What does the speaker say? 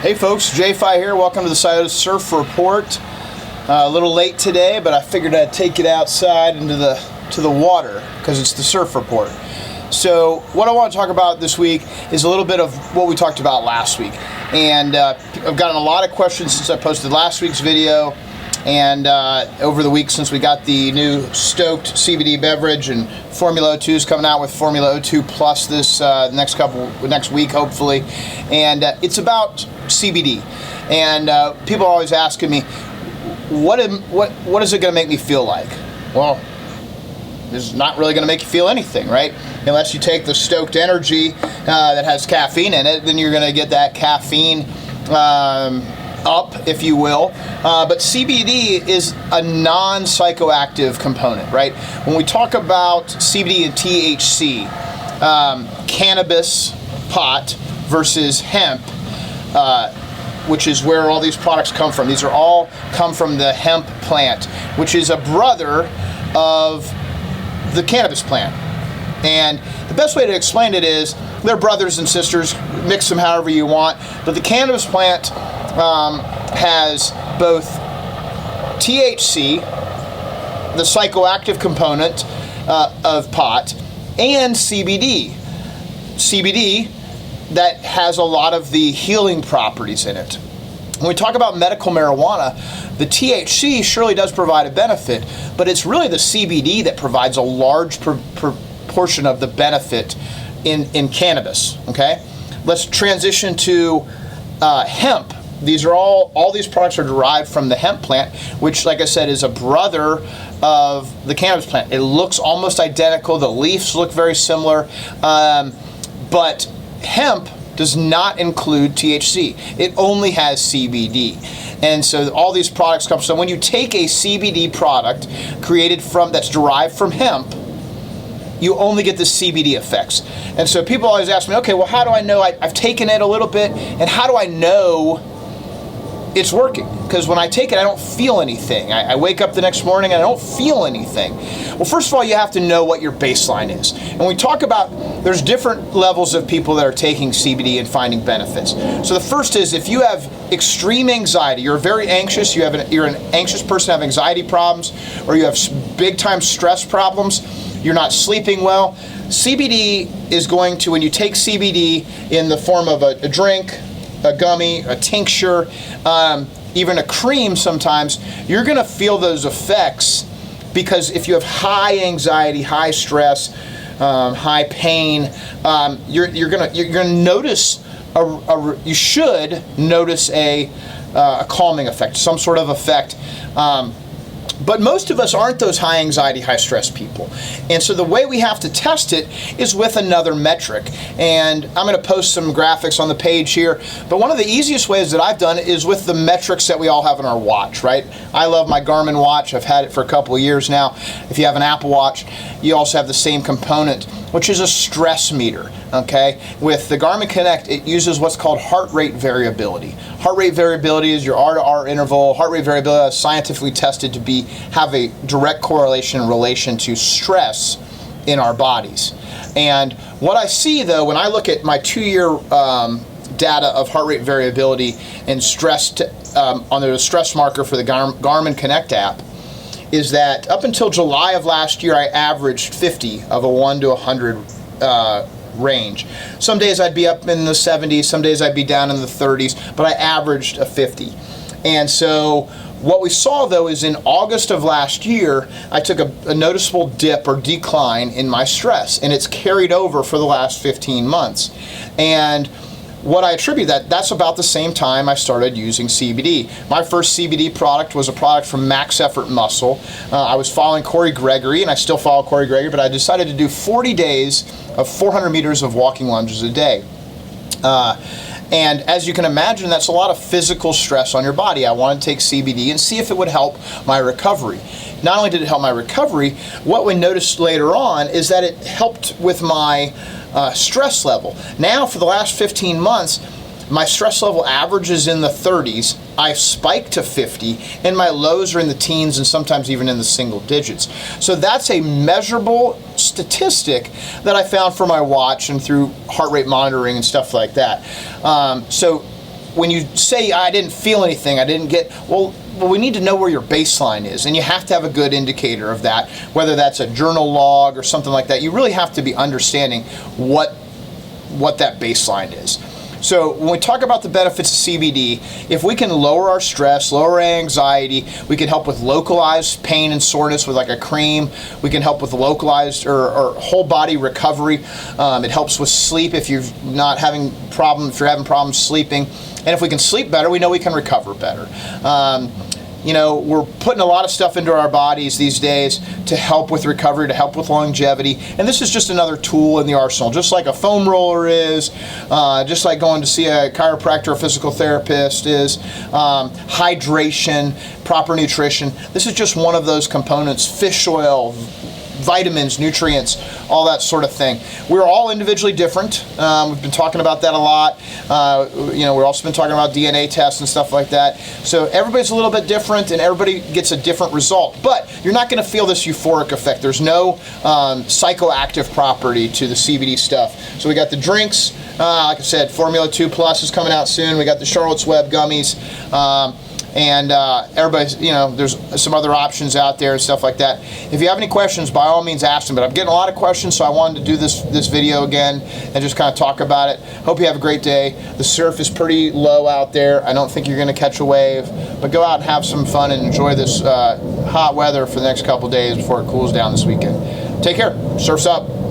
Hey folks, J-Fi here. Welcome to the Scioto Surf Report. A little late today, but I figured I'd take it outside into the water because it's the surf report. So what I want to talk about this week is a little bit of what we talked about last week. And I've gotten a lot of questions since I posted last week's video and over the week since we got the new Stoked CBD beverage, and Formula O2 is coming out with Formula O2 Plus this next week hopefully. And it's about CBD. And people are always asking me, what is it going to make me feel like? Well, it's not really going to make you feel anything, right? Unless you take the Stoked Energy that has caffeine in it, then you're going to get that caffeine up, if you will. But CBD is a non-psychoactive component, right? When we talk about CBD and THC, cannabis pot versus hemp, which is where all these products come from. These are all come from the hemp plant, which is a brother of the cannabis plant. And the best way to explain it is they're brothers and sisters, mix them however you want, but the cannabis plant has both THC, the psychoactive component of pot, and CBD. CBD that has a lot of the healing properties in it. When we talk about medical marijuana, the THC surely does provide a benefit, but it's really the CBD that provides a large proportion of the benefit in cannabis. Okay, let's transition to hemp. These are all these products are derived from the hemp plant, which, like I said, is a brother of the cannabis plant. It looks almost identical. The leaves look very similar, but hemp does not include THC. It only has CBD. And so all these products come. So when you take a CBD product that's derived from hemp, you only get the CBD effects. And so people always ask me, okay, well, how do I know I've taken it a little bit, and how do I know it's working? Because when I take it, I don't feel anything. I wake up the next morning and I don't feel anything. Well, first of all, you have to know what your baseline is. And we talk about, there's different levels of people that are taking CBD and finding benefits. So the first is, if you have extreme anxiety, you're very anxious, you're an anxious person, have anxiety problems, or you have big time stress problems, you're not sleeping well, CBD is going to, when you take CBD in the form of a drink, a gummy, a tincture, even a cream sometimes, you're going to feel those effects, because if you have high anxiety, high stress, high pain, you're going to notice you should notice a calming effect, some sort of effect. But most of us aren't those high anxiety, high stress people. And so the way we have to test it is with another metric. And I'm going to post some graphics on the page here. But one of the easiest ways that I've done it is with the metrics that we all have in our watch, right? I love my Garmin watch. I've had it for a couple of years now. If you have an Apple Watch, you also have the same component, which is a stress meter, okay? With the Garmin Connect, it uses what's called heart rate variability. Heart rate variability is your R to R interval. Heart rate variability is scientifically tested to have a direct correlation in relation to stress in our bodies. And what I see, though, when I look at my 2-year data of heart rate variability and stress on the stress marker for the Garmin Connect app, is that up until July of last year, I averaged 50 of a 1 to 100 range. Some days I'd be up in the 70s, some days I'd be down in the 30s, but I averaged a 50. And so what we saw, though, is in August of last year, I took a noticeable dip or decline in my stress, and it's carried over for the last 15 months. And what I attribute that's about the same time I started using CBD. My first CBD product was a product from Max Effort Muscle. I was following Corey Gregory, and I still follow Corey Gregory, but I decided to do 40 days of 400 meters of walking lunges a day. And as you can imagine, that's a lot of physical stress on your body. I wanted to take CBD and see if it would help my recovery. Not only did it help my recovery, what we noticed later on is that it helped with my stress level. Now, for the last 15 months, my stress level averages in the 30s. I've spiked to 50, and my lows are in the teens and sometimes even in the single digits. So that's a measurable statistic that I found for my watch and through heart rate monitoring and stuff like that. So when you say I didn't feel anything, I didn't get, well, we need to know where your baseline is, and you have to have a good indicator of that, whether that's a journal log or something like that. You really have to be understanding what that baseline is. So when we talk about the benefits of CBD, if we can lower our stress, lower our anxiety, we can help with localized pain and soreness with like a cream. We can help with localized or whole body recovery. It helps with sleep if you're not having if you're having problems sleeping. And if we can sleep better, we know we can recover better. You know, we're putting a lot of stuff into our bodies these days to help with recovery, to help with longevity. And this is just another tool in the arsenal, just like a foam roller is, just like going to see a chiropractor or physical therapist is, hydration, proper nutrition. This is just one of those components, fish oil, vitamins, nutrients, all that sort of thing. We're all individually different. We've been talking about that a lot. You know, we've also been talking about DNA tests and stuff like that. So everybody's a little bit different, and everybody gets a different result. But you're not going to feel this euphoric effect. There's no psychoactive property to the CBD stuff. So we got the drinks. Like I said, Formula 2 Plus is coming out soon. We got the Charlotte's Web gummies. And everybody's, you know, there's some other options out there and stuff like that. If you have any questions, by all means ask them. But I'm getting a lot of questions, so I wanted to do this video again and just kind of talk about it. Hope you have a great day. The surf is pretty low out there. I don't think you're going to catch a wave, but go out and have some fun and enjoy this hot weather for the next couple days before it cools down this weekend. Take care. Surf's up.